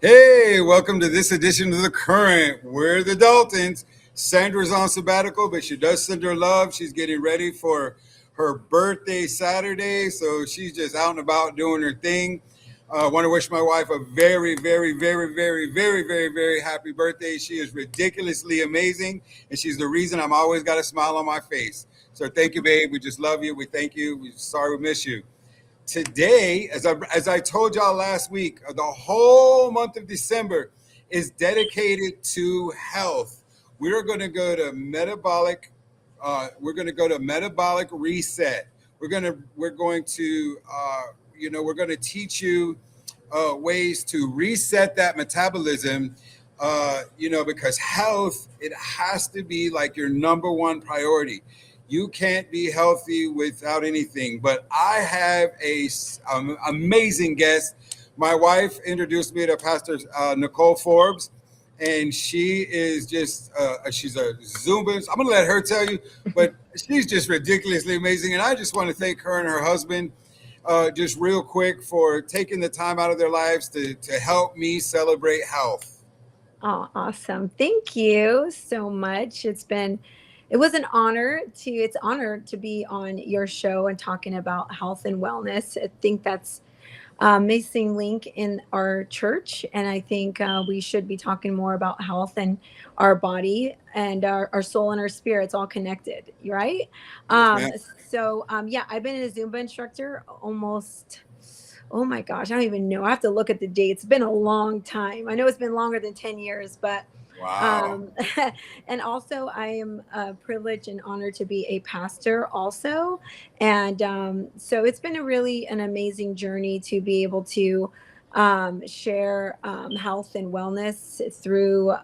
Hey, welcome to this edition of The Current. We're the Daltons. Sandra's on sabbatical, but she does send her love. She's getting ready for her birthday Saturday, so she's just out and about doing her thing. I want to wish my wife a very, very, very, very, very, very, very happy birthday. She is ridiculously amazing, and she's the reason I'm always got a smile on my face. So thank you, babe. We just love you. We thank you. We're sorry we miss you. Today, as I told y'all last week, the whole month of December is dedicated to health. We are going to go to metabolic. We're going to go to metabolic reset. We're going to teach you ways to reset that metabolism. Because health, it has to be like your number one priority. You can't be healthy without anything. But I have amazing guest. My wife introduced me to Pastor Nicole Forbes, and she is she's a Zumba. I'm going to let her tell you, but she's just ridiculously amazing. And I just want to thank her and her husband just real quick for taking the time out of their lives to help me celebrate health. Oh, awesome. Thank you so much. It's honor to be on your show and talking about health and wellness. I think that's a missing link in our church. And I think we should be talking more about health and our body and our soul and our spirit's all connected, right? Yes, Um, ma'am. yeah, I've been a Zumba instructor almost, oh my gosh, I don't even know. I have to look at the date. It's been a long time. I know it's been longer than 10 years, but Wow. um, and also I am privileged and honored to be a pastor also. And so it's been an amazing journey to be able to share health and wellness through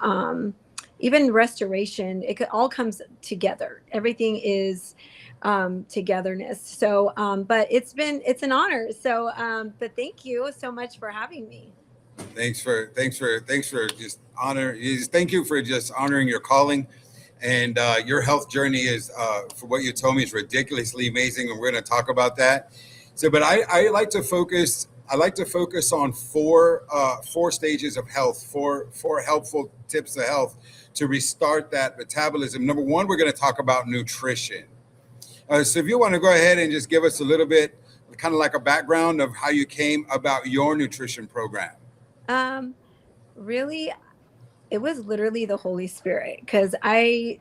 even restoration. All comes together. Everything is togetherness. So, but it's an honor. So, but thank you so much for having me. Thanks for just thank you for just honoring your calling, and your health journey is for what you told me is ridiculously amazing, and we're going to talk about that. So, but I like to focus. I like to focus on four stages of health, four helpful tips of health to restart that metabolism. Number one, we're going to talk about nutrition. So, if you want to go ahead and just give us a little bit, kind of like a background of how you came about your nutrition program. Um, really, it was literally the Holy Spirit because I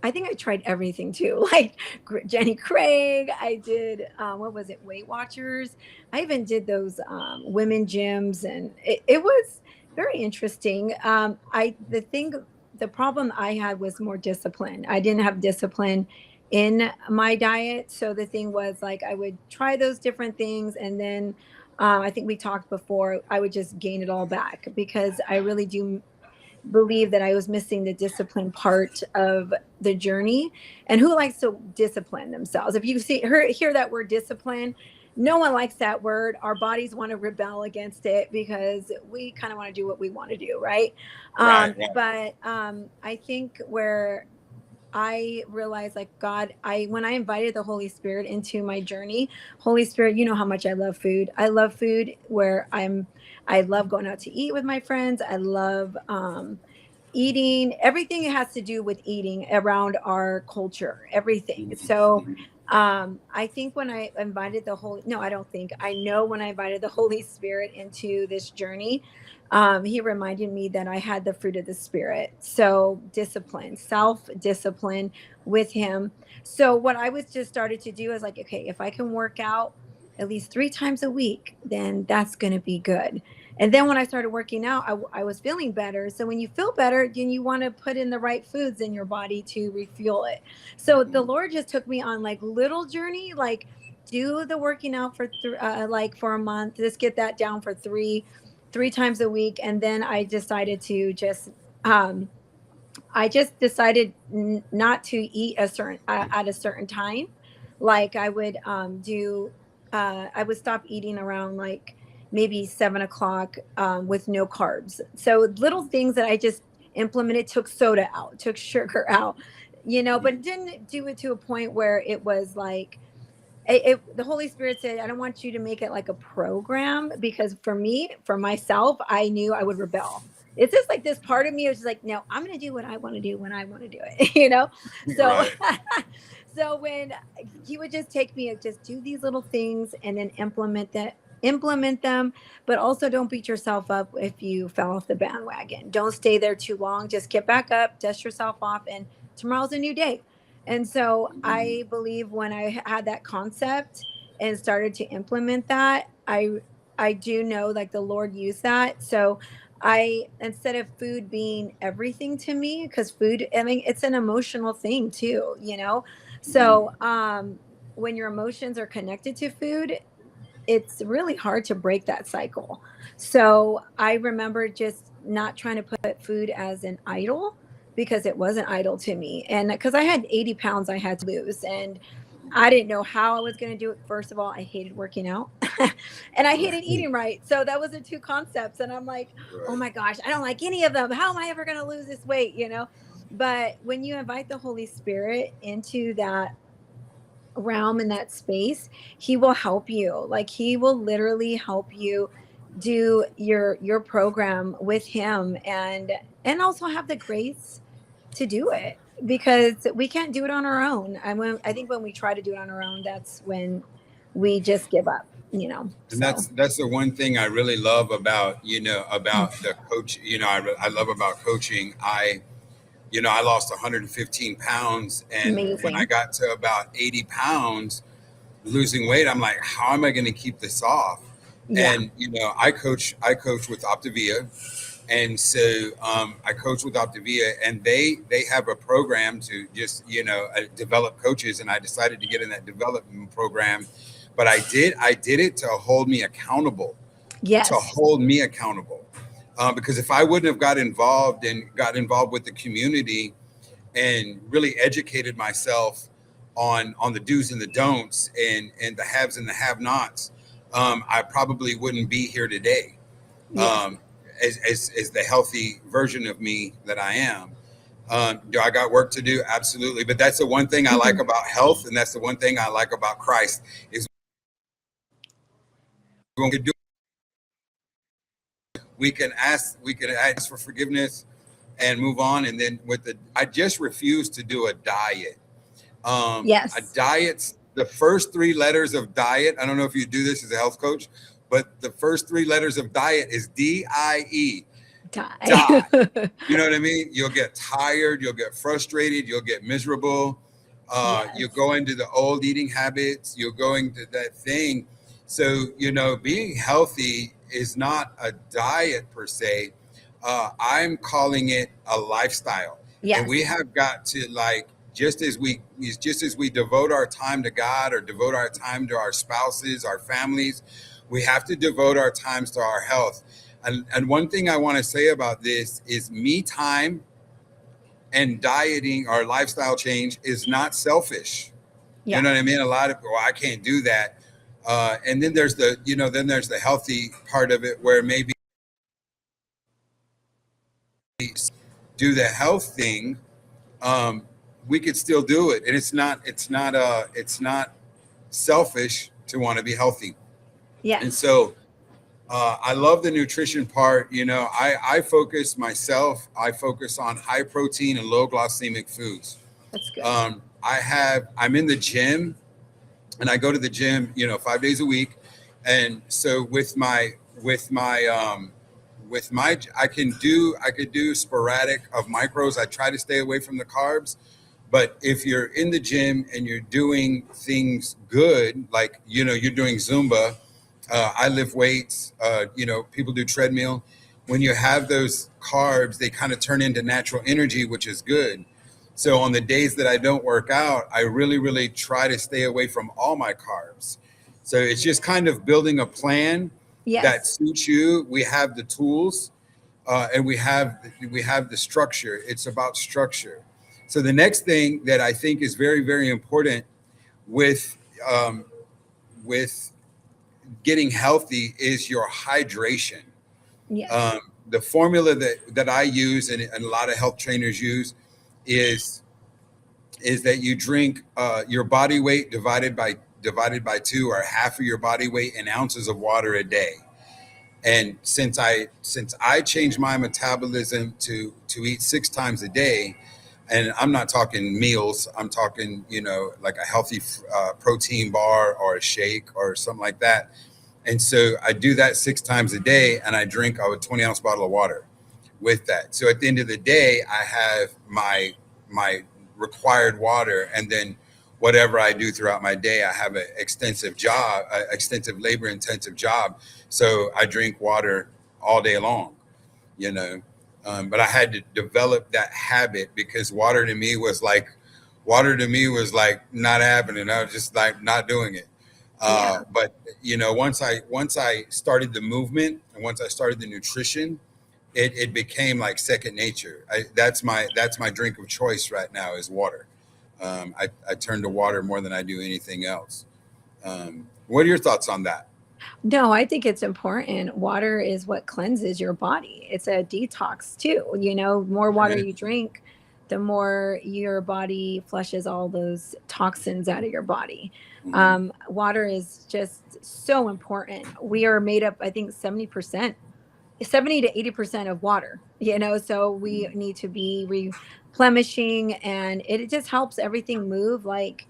think I tried everything too, like Jenny Craig. I did, what was it, Weight Watchers. I even did those women gyms, and it was very interesting. The problem I had was more discipline. I didn't have discipline in my diet. So the thing was, like, I would try those different things, and then I think we talked before, I would just gain it all back because I really do believe that I was missing the discipline part of the journey. And who likes to discipline themselves? If you hear that word discipline, no one likes that word. Our bodies want to rebel against it because we kind of want to do what we want to do, right? Right. But I think where I realized, like, God, when I invited the Holy Spirit into my journey, Holy Spirit, you know how much I love food. I love food I love going out to eat with my friends. I love eating everything that has to do with eating around our culture, everything. So I think when I invited the Holy, no, I don't think, I know when I invited the Holy Spirit into this journey, he reminded me that I had the fruit of the Spirit. So discipline, self discipline with him. So what I was just started to do is like, okay, if I can work out at least 3 times a week, then that's going to be good. And then when I started working out, I was feeling better. So when you feel better, then you want to put in the right foods in your body to refuel it. So the Lord just took me on like little journey, like do the working out for like for a month. Just get that down for three times a week, and then um, I just decided not to eat at a certain time. Like I would stop eating around like maybe 7 o'clock with no carbs. So little things that I just implemented, took soda out, took sugar out, but didn't do it to a point where it was like the Holy Spirit said, I don't want you to make it like a program, because for me, for myself, I knew I would rebel. It's just like this part of me was just like, no, I'm going to do what I want to do when I want to do it, you know? So, Right. so when he would just take me, just do these little things and then implement them, but also don't beat yourself up if you fell off the bandwagon. Don't stay there too long. Just get back up, dust yourself off, and tomorrow's a new day. And so I believe when I had that concept and started to implement that, I do know like the Lord used that. So I, instead of food being everything to me, because food, I mean, it's an emotional thing too, you know? So when your emotions are connected to food, it's really hard to break that cycle. So I remember just not trying to put food as an idol, because it was an idol to me. And because I had 80 pounds I had to lose, and I didn't know how I was going to do it. First of all, I hated working out and I hated eating right. So that was the two concepts. And I'm like, oh Right. my gosh, I don't like any of them. How am I ever going to lose this weight? You know? But when you invite the Holy Spirit into that realm, in that space, he will help you. Like he will literally help you do your program with him, and also have the grace to do it, because we can't do it on our own. I think when we try to do it on our own, that's when we just give up, you know. And So that's the one thing I really love about, mm, about the coach. I love about coaching. I lost 115 pounds, and when I amazing. got to about 80 pounds, losing weight, I'm like, how am I going to keep this off? Yeah. And I coach with Optavia, and so I coach with Optavia, and they have a program to just develop coaches, and I decided to get in that development program, but I did it to hold me accountable, Yes. because if I wouldn't have got involved with the community and really educated myself on the do's and the don'ts, and the haves and the have-nots, I probably wouldn't be here today, Yes. um, as the healthy version of me that I am. Do I got work to do? Absolutely. But that's the one thing I like Mhm. about health, and that's the one thing I like about Christ is when we do, we can ask for forgiveness and move on. And then I just refuse to do a diet. A Yes. diet's the first three letters of diet. I don't know if you do this as a health coach, but the first three letters of diet is DIE. Die. Die. You know what I mean? You'll get tired, you'll get frustrated, you'll get miserable. You'll Yes. go into the old eating habits, you'll go into that thing. So, being healthy is not a diet per se. I'm calling it a lifestyle. And we Yes. have got to, like, just as we devote our time to God, or devote our time to our spouses, our families, we have to devote our times to our health. And one thing I want to say about this is me time and dieting or lifestyle change is not selfish. You Yeah. know what I mean? A lot of people, well, I can't do that. And then there's the healthy part of it, where maybe do the health thing. Um, we could still do it, and it's not selfish to want to be healthy. And Yes. so I love the nutrition part. I focus on high protein and low glycemic foods. That's good. I'm in the gym, and I go to the gym, 5 days a week. And so with my, I could do sporadic of micros. I try to stay away from the carbs. But if you're in the gym and you're doing things good, like, you're doing Zumba, I lift weights, people do treadmill. When you have those carbs, they kind of turn into natural energy, which is good. So on the days that I don't work out, I really, really try to stay away from all my carbs. So it's just kind of building a plan that Yes. suits you. We have the tools, and we have the structure. It's about structure. So the next thing that I think is very, very important with um, with getting healthy is your hydration. Yes. The formula that I use, and a lot of health trainers use, is that you drink your body weight divided divided by 2 are half of your body weight in ounces of water a day. And since I changed my metabolism to eat 6 times a day, and I'm not talking meals, I'm talking, like a healthy protein bar or a shake or something like that. And so I do that 6 times a day, and I drink a 20-ounce bottle of water with that. So at the end of the day, I have my required water, and then whatever I do throughout my day, I have an extensive labor intensive job. So I drink water all day long, but I had to develop that habit, because water to me was like not happening. I was just like not doing it. But once I started the movement, and once I started the nutrition, it became like second nature. That's my drink of choice right now is water. I turn to water more than I do anything else. What are your thoughts on that? No, I think it's important. Water is what cleanses your body. It's a detox too. More water you drink, the more your body flushes all those toxins out of your body. Water is just so important. We are made up, I think, 70% 70 to 80% of water, so we need to be replenishing, and it just helps everything move, like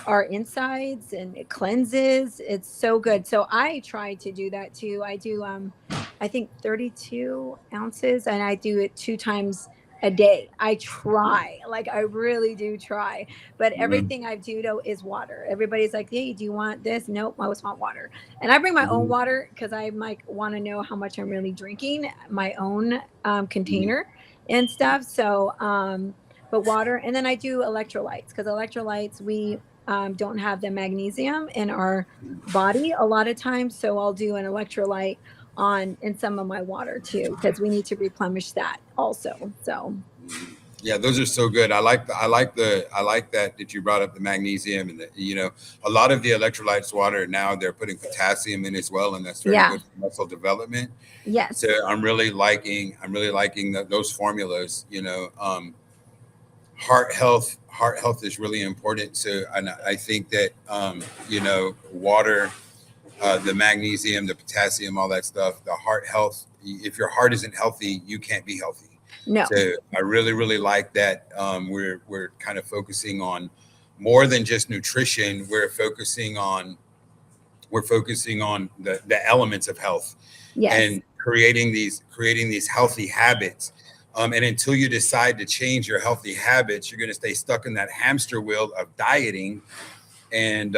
our insides, and it cleanses. It's so good. So I try to do that too. I do I think 32 ounces, and I do it 2 times a day. I try, like I really do try, but everything I do though is water. Everybody's like, hey, do you want this? Nope, I always want water. And I bring my own water, because I like want to know how much I'm really drinking, my own container and stuff. So but water, and then I do electrolytes, because electrolytes, we don't have the magnesium in our body a lot of times. So I'll do an electrolyte in some of my water too, because we need to replenish that also. So yeah, those are so good. I like that you brought up the magnesium, and a lot of the electrolytes water now, they're putting potassium in as well, and that's very good for muscle development. Yes. So I'm really liking those formulas. Heart health is really important. So, and I think that water, the magnesium, the potassium, all that stuff, the heart health. If your heart isn't healthy, you can't be healthy. No. So I really, really like that. We're kind of focusing on more than just nutrition. We're focusing on the elements of health, and creating these healthy habits. And until you decide to change your healthy habits, you're going to stay stuck in that hamster wheel of dieting. And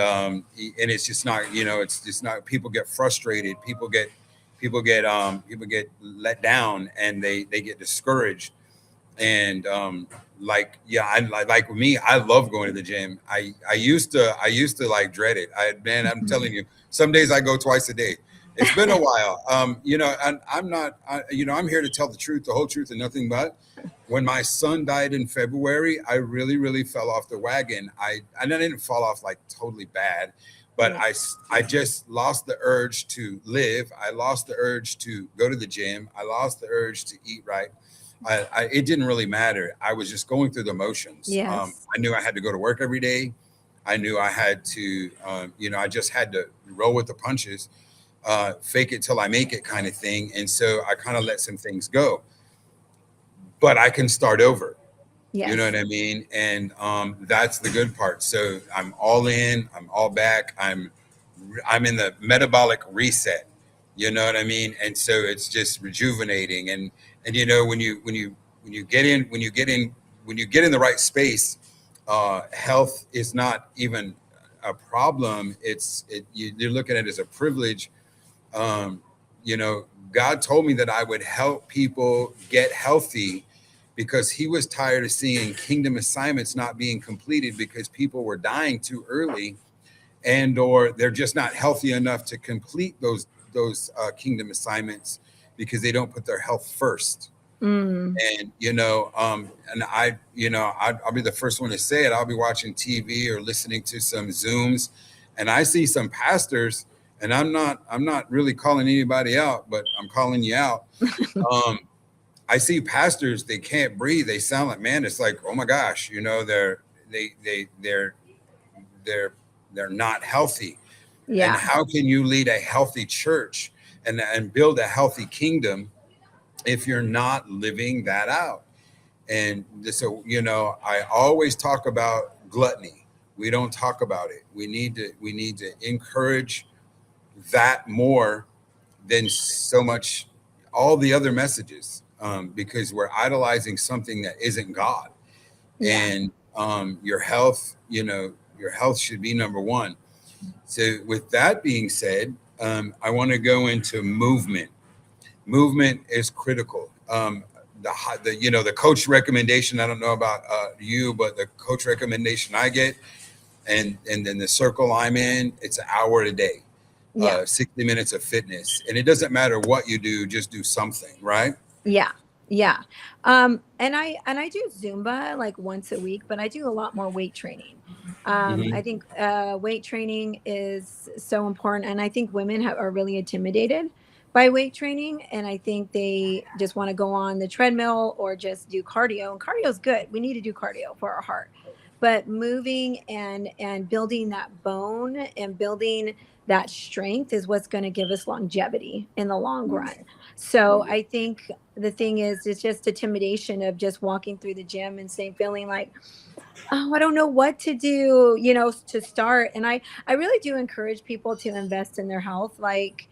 it's just not, it's just not. People get frustrated. People get let down, and they get discouraged. And like with me, I love going to the gym. I used to like dread it. I'm telling you, some days I go twice a day. It's been a while. And I'm here to tell the truth, the whole truth, and nothing but. When my son died in February, I really, really fell off the wagon. I didn't fall off like totally bad, but I just lost the urge to live. I lost the urge to go to the gym. I lost the urge to eat right. It didn't really matter. I was just going through the motions. I knew I had to go to work every day. I knew I had to, I just had to roll with the punches, fake it till I make it kind of thing. And so I kind of let some things go, but I can start over. You know what I mean? And that's the good part. So I'm all in, I'm all back. I'm in the metabolic reset. You know what I mean? And so it's just rejuvenating. And when you get in the right space, health is not even a problem. You're looking at it as a privilege. God told me that I would help people get healthy, because he was tired of seeing kingdom assignments not being completed because people were dying too early, or they're just not healthy enough to complete those kingdom assignments because they don't put their health first. And and I'll be the first one to say it. I'll be watching TV or listening to some Zooms, and I see some pastors, and I'm not really calling anybody out, but I'm calling you out. I see pastors, they can't breathe. They sound like, man, it's like, oh my gosh, they're they're not healthy. And Yeah. how can you lead a healthy church and build a healthy kingdom if you're not living that out? And so, I always talk about gluttony. We don't talk about it. We need to encourage that more than so much all the other messages, because we're idolizing something that isn't God. Yeah. And your health, your health should be number one. So with that being said, I want to go into movement. Movement is critical. The coach recommendation, I don't know about you, but the coach recommendation I get, and then the circle I'm in, it's an hour a day, Yeah. 60 minutes of fitness. And it doesn't matter what you do, just do something, right? Yeah. Yeah. And I do Zumba like once a week, but I do a lot more weight training. I Hmm. think weight training is so important, and I think women are really intimidated by weight training, and I think they just want to go on the treadmill or just do cardio. And cardio is good. We need to do cardio for our heart, but moving and building that bone and building that strength is what's going to give us longevity in the long run. So I think the thing is, it's just intimidation of just walking through the gym and saying, feeling like, oh, I don't know what to do, to start. And I really do encourage people to invest in their health. Like,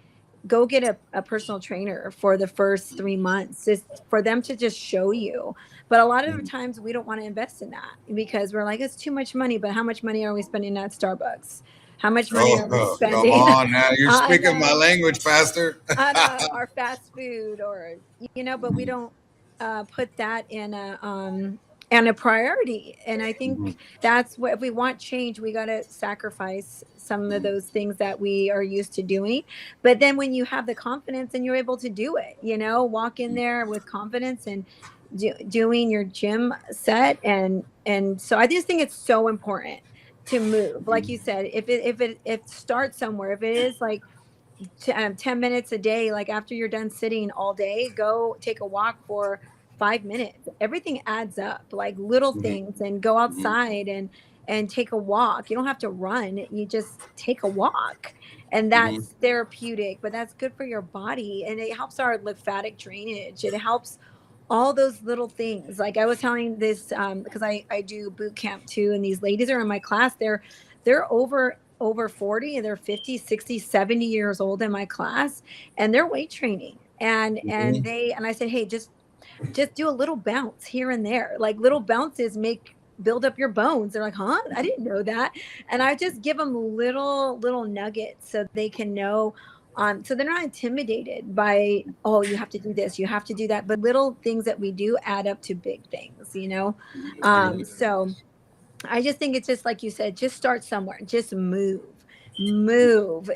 go get a personal trainer for the first 3 months, just for them to just show you. But a lot of the times we don't want to invest in that because we're like, it's too much money. But how much money are we spending at Starbucks? How much money are we Come spending on now. You're on speaking my language, Pastor. on our fast food, or but we don't put that in a priority. And I think that's what, if we want change, we got to sacrifice some of those things that we are used to doing. But then when you have the confidence and you're able to do it, walk in there with confidence and doing your gym set. And so I just think it's so important to move, like you said. If it starts somewhere, if it is like 10 minutes a day, like after you're done sitting all day, go take a walk for 5 minutes. Everything adds up, like little Mhm, things. And go mhm, outside and take a walk. You don't have to run, you just take a walk. And mhm. that's therapeutic, but that's good for your body, and it helps our lymphatic drainage. It helps all those little things. Like I was telling this, because I do boot camp too, and these ladies are in my class. They're over 40, and they're 50, 60, 70 years old in my class, and they're weight training. And I said, hey, just do a little bounce here and there. Like, little bounces build up your bones. They're like, huh, I didn't know that. And I just give them little nuggets so they can know. So they're not intimidated by, oh, you have to do this, you have to do that. But little things that we do add up to big things. Amen. So I just think it's just like you said, just start somewhere, just move, and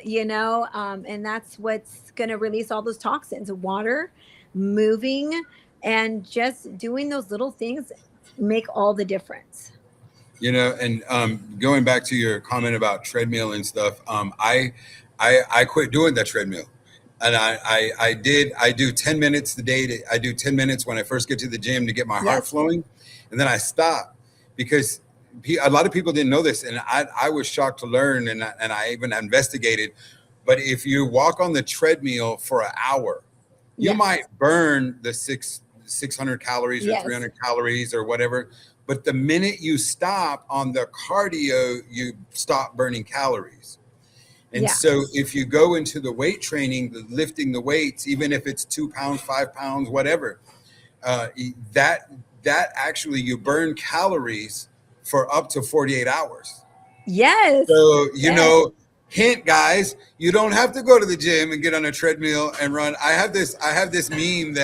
that's what's going to release all those toxins. Water, moving, and just doing those little things make all the difference. And going back to your comment about treadmill and stuff, I quit doing that treadmill, and I do 10 minutes a day. I do 10 minutes when I first get to the gym to get my heart Yes. flowing, and then I stop because a lot of people didn't know this, and I was shocked to learn, and I even investigated. But if you walk on the treadmill for an hour, you might Yes. burn the 600 calories or Yes. 300 calories or whatever. But the minute you stop on the cardio, you stop burning calories. And Yeah. so if you go into the weight training, the lifting the weights, even if it's 2 pounds, 5 pounds, whatever, uh, that that actually you burn calories for up to 48 hours. Yes. So, Yes. hint guys, you don't have to go to the gym and get on a treadmill and run. I have this meme,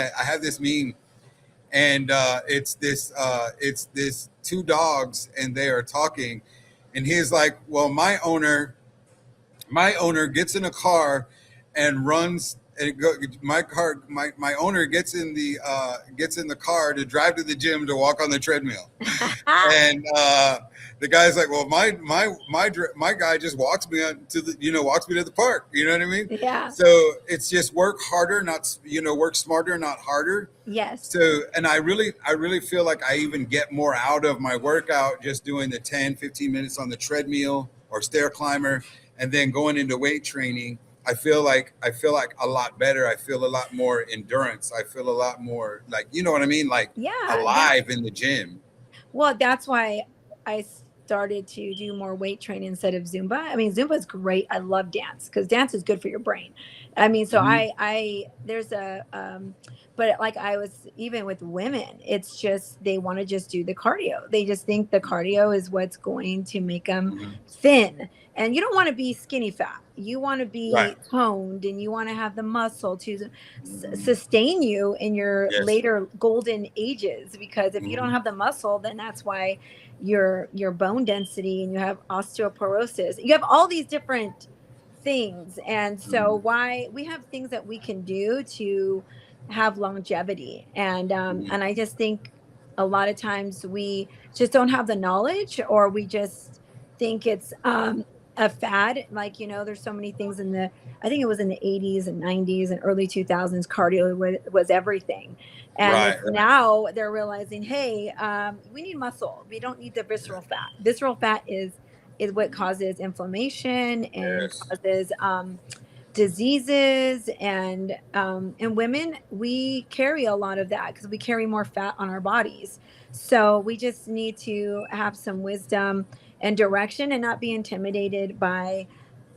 and it's this two dogs, and they are talking, and he's like, well, my owner gets in a car and runs, and my owner gets in the car to drive to the gym to walk on the treadmill. And the guy's like, well, my guy just walks me walks me to the park. You know what I mean? Yeah. So it's just work harder, not work smarter, not harder. Yes. So, and I really feel like I even get more out of my workout just doing the 10, 15 minutes on the treadmill or stair climber, and then going into weight training, I feel like a lot better. I feel a lot more endurance. I feel a lot more like, you know what I mean, like Yeah, that alive in the gym. well, that's why I started to do more weight training instead of Zumba. I mean, Zumba is great. I love dance because dance is good for your brain. I mean, so Hmm. there's but like I was, even with women, it's just, they want to just do the cardio. They just think the cardio is what's going to make them Hmm. thin. And you don't want to be skinny fat. You want to Right. be toned, and you want to have the muscle to Hmm. sustain you in your Yes. later golden ages, because if you don't Hmm. have the muscle, then that's why your bone density, and you have osteoporosis, you have all these different things. And so Hmm. why we have things that we can do to have longevity. And I just think a lot of times we just don't have the knowledge, or we just think it's a fad. Like, there's so many things in the, I think it was in the 80s and 90s and early 2000s, cardio was everything. And Right. it's Right. now they're realizing, hey, we need muscle. We don't need the visceral fat. Visceral fat is what causes inflammation and Yes. causes diseases. And women, we carry a lot of that because we carry more fat on our bodies. So we just need to have some wisdom and direction, and not be intimidated by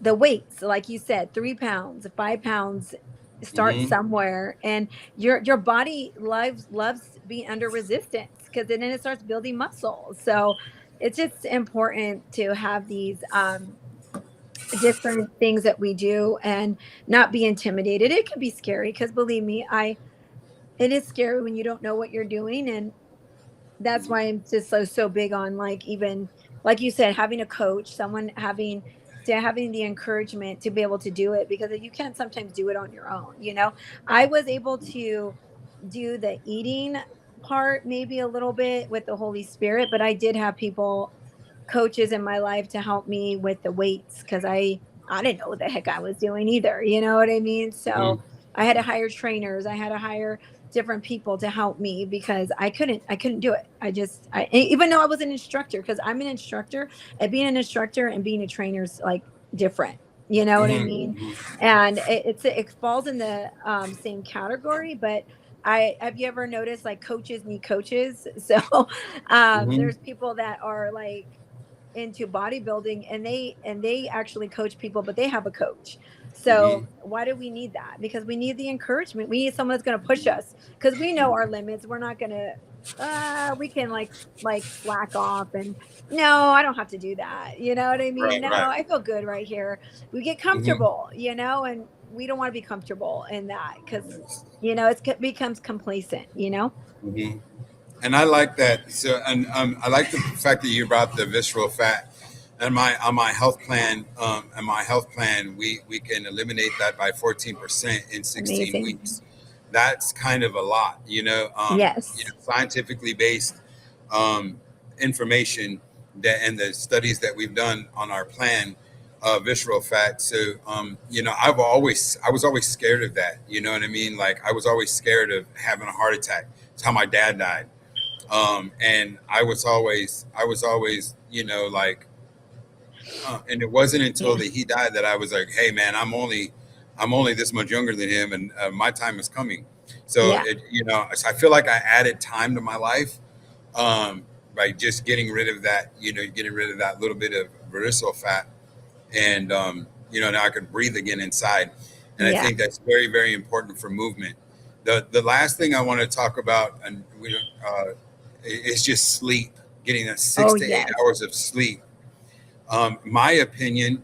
the weights. Like you said, 3 pounds, 5 pounds, start Hmm. somewhere. And your body loves being under resistance, because then it starts building muscle. So it's just important to have these different things that we do, and not be intimidated. It can be scary, because believe me, I it is scary when you don't know what you're doing. And that's why I'm just so big on, like, even like you said, having a coach, someone having the encouragement to be able to do it, because you can't sometimes do it on your own. I was able to do the eating part maybe a little bit with the Holy Spirit, but I did have people, coaches in my life, to help me with the weights, because I didn't know what the heck I was doing either. You know what I mean? Hmm. So I had to hire trainers. I had to hire different people to help me, because I couldn't do it. Even though I was an instructor, because I'm an instructor, and being an instructor and being a trainer is like different. You know what I mean? Hmm. And it falls in the same category, but have you ever noticed, like, coaches need coaches? So Hmm. there's people that are like into bodybuilding, and they actually coach people, but they have a coach. Hmm. So why do we need that? Because we need the encouragement. We need someone that's going to push us, because we know our limits. We're not going to we can like slack off, and no, I don't have to do that. You know what I mean? Right. No, Right. I feel good right here. We get Hmm. comfortable, and we don't want to be comfortable in that, because it becomes complacent. Hmm. And I like that. So, and I like the fact that you brought the visceral fat. And my on my health plan, and my health plan, we can eliminate that by 14% in 16 Amazing. weeks. That's kind of a lot, Yes. scientifically based um, information that and the studies that we've done on our plan, visceral fat. So, I was always scared of that. You know what I mean? Like I was always scared of having a heart attack. It's how my dad died. And I was always, like, and it wasn't until Yeah. that he died that I was like, hey man, I'm only this much younger than him, and my time is coming. So Yeah. so I feel like I added time to my life, by just getting rid of that, getting rid of that little bit of visceral fat, and now I could breathe again inside, and I Yeah. think that's very, very important for movement. The last thing I want to talk about, and is just sleep, getting that six Oh, to eight yes. hours of sleep. My opinion,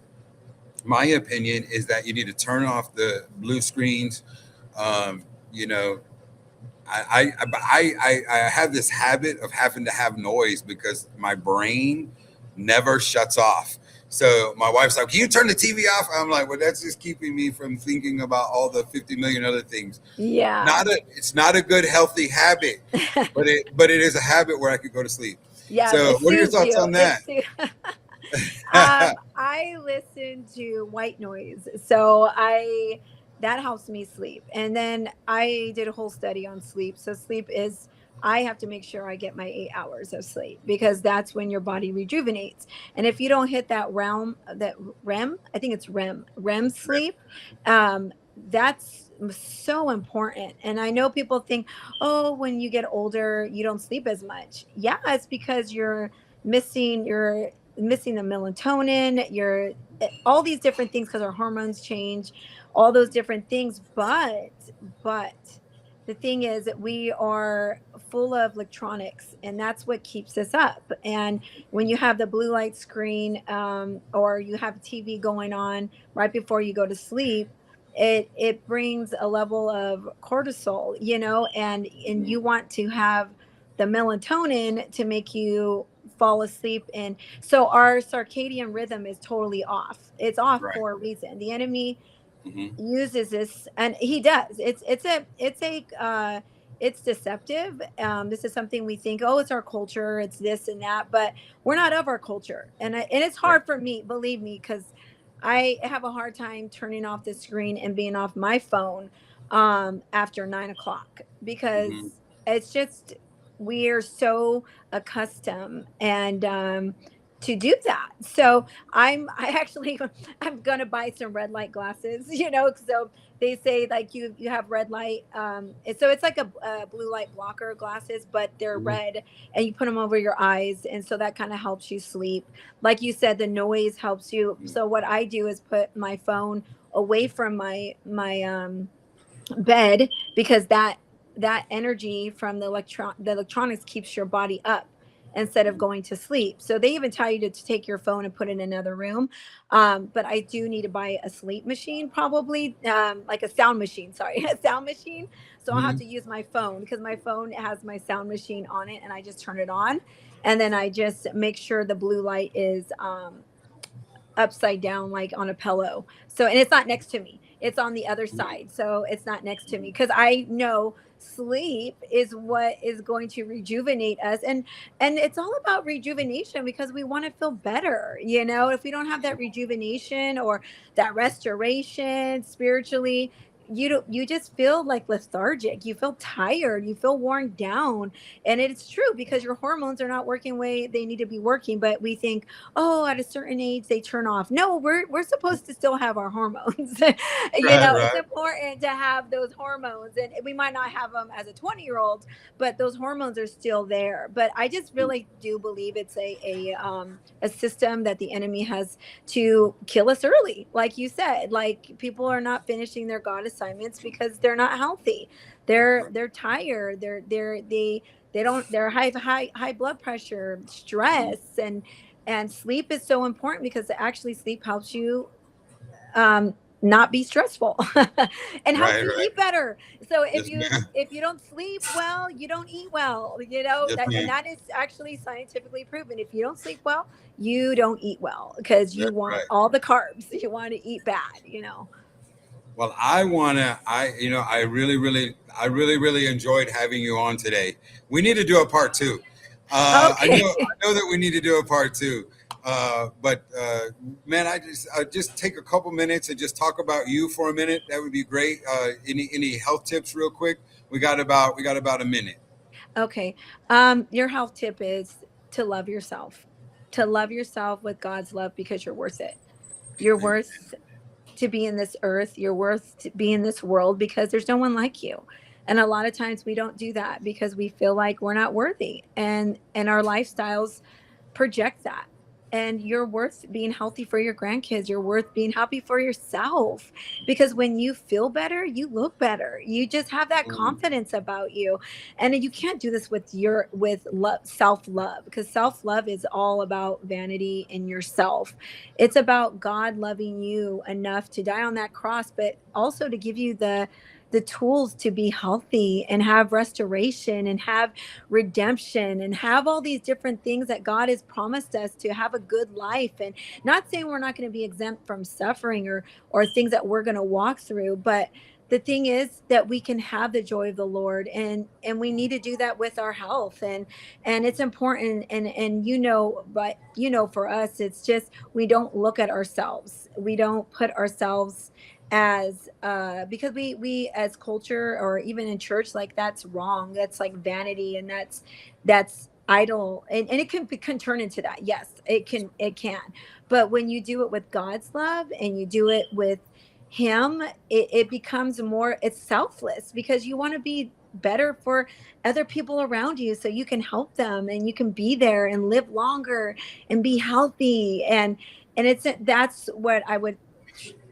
is that you need to turn off the blue screens. Um, you know, I have this habit of having to have noise because my brain never shuts off. So my wife's like, "Can you turn the TV off?" I'm like, "Well, that's just keeping me from thinking about all the 50 million other things." Yeah. It's not a good healthy habit, but it is a habit where I could go to sleep. Yeah, So, it what are your soothes thoughts you. on that? I listen to white noise, so that helps me sleep. And then I did a whole study on sleep. So sleep is I have to make sure I get my 8 hours of sleep, because that's when your body rejuvenates. And if you don't hit that realm, that REM, I think it's REM sleep, that's so important. And I know people think, oh, when you get older, you don't sleep as much. Yeah, it's because you're missing the melatonin, you're all these different things, because our hormones change, all those different things. But the thing is that we are full of electronics, and that's what keeps us up. And when you have the blue light screen, or you have TV going on right before you go to sleep, it brings a level of cortisol, and you want to have the melatonin to make you fall asleep. And so our circadian rhythm is totally off. It's off Right. for a reason. The enemy Hmm. uses this, and he does. It's deceptive. This is something we think, oh, it's our culture, it's this and that, but we're not of our culture. And it's Right. hard for me, believe me, because I have a hard time turning off the screen and being off my phone after 9 o'clock, Hmm. because it's just, we're so accustomed and to do that. So I actually I'm gonna buy some red light glasses, So they say, like, you have red light, so it's like a blue light blocker glasses, but they're Hmm. red, and you put them over your eyes, and so that kind of helps you sleep. Like you said, the noise helps you. So what I do is put my phone away from my bed, because that energy from the electronics keeps your body up instead of going to sleep. So they even tell you to take your phone and put it in another room. But I do need to buy a sleep machine, probably, like a sound machine, sorry, a sound machine. So I'll have Hmm. to use my phone, because my phone has my sound machine on it, and I just turn it on, and then I just make sure the blue light is upside down, like on a pillow. So, and it's not next to me, it's on the other side, so it's not next to me, because I know sleep is what is going to rejuvenate us. And it's all about rejuvenation, because we want to feel better. If we don't have that rejuvenation or that restoration spiritually, you just feel like lethargic, you feel tired, you feel worn down. And it's true, because your hormones are not working the way they need to be working. But we think, oh, at a certain age they turn off. No, we're supposed to still have our hormones. Right. It's Right. important to have those hormones, and we might not have them as a 20-year-old, but those hormones are still there. But I just really do believe it's a system that the enemy has to kill us early, like you said. Like, people are not finishing their God assignments because they're not healthy. They're tired. They don't, they're high blood pressure, Hmm. stress. And sleep is so important, because actually sleep helps you not be stressful and helps Right. you Right. eat better. So if Yes, you ma'am. if you don't sleep well, you don't eat well. Yes, That, and ma'am. that is actually scientifically proven. If you don't sleep well, you don't eat well, because you That's want right. all the carbs. You want to eat bad. Well, I really enjoyed having you on today. We need to do a part two. I know, Okay. I know that we need to do a part two. But man, I just take a couple minutes and just talk about you for a minute. That would be great. Any health tips, real quick? We got about a minute. Okay. Your health tip is to love yourself. To love yourself with God's love, because you're worth it. You're Amen. worth to be in this earth. You're worth to be in this world, because there's no one like you. And a lot of times we don't do that, because we feel like we're not worthy. And our lifestyles project that. And you're worth being healthy for your grandkids. You're worth being happy for yourself, because when you feel better, you look better. You just have that Mm, confidence about you. And you can't do this with love, self-love, because self-love is all about vanity in yourself. It's about God loving you enough to die on that cross, but also to give you the tools to be healthy and have restoration and have redemption and have all these different things that God has promised us to have a good life. And not saying we're not going to be exempt from suffering or things that we're going to walk through, but the thing is that we can have the joy of the Lord, and we need to do that with our health. And it's important. And but for us, it's just, we don't look at ourselves, we don't put ourselves as because we as culture, or even in church, like that's wrong, that's like vanity, and that's idol, and it can turn into that. Yes, it can, but when you do it with God's love and you do it with him, it becomes more, it's selfless, because you want to be better for other people around you, so you can help them and you can be there and live longer and be healthy. And it's, that's what I would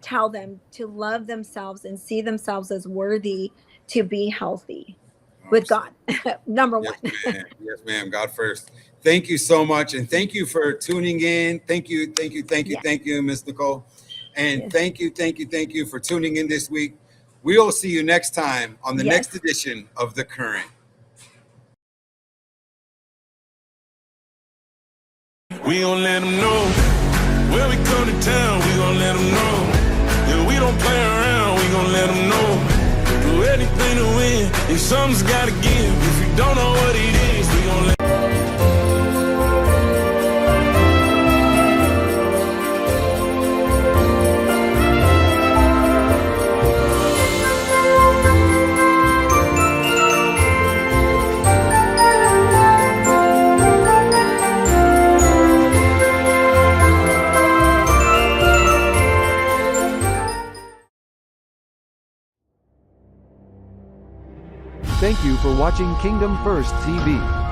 tell them, to love themselves and see themselves as worthy to be healthy with Awesome. God. Number Yes, one. ma'am. Yes, ma'am. God first. Thank you so much. And thank you for tuning in. Thank you, thank you, thank you, Yes. thank you, Miss Nicole. And Yes. thank you, thank you, thank you for tuning in this week. We'll see you next time on the next Yes. edition of The Current. We gon' let them know. When we come to town, we gon' let them know. Yeah, we don't play around, we gon' let them know. Do anything to win, if something's gotta give. If you don't know what it is, we gon' let Thank you for watching Kingdom First TV.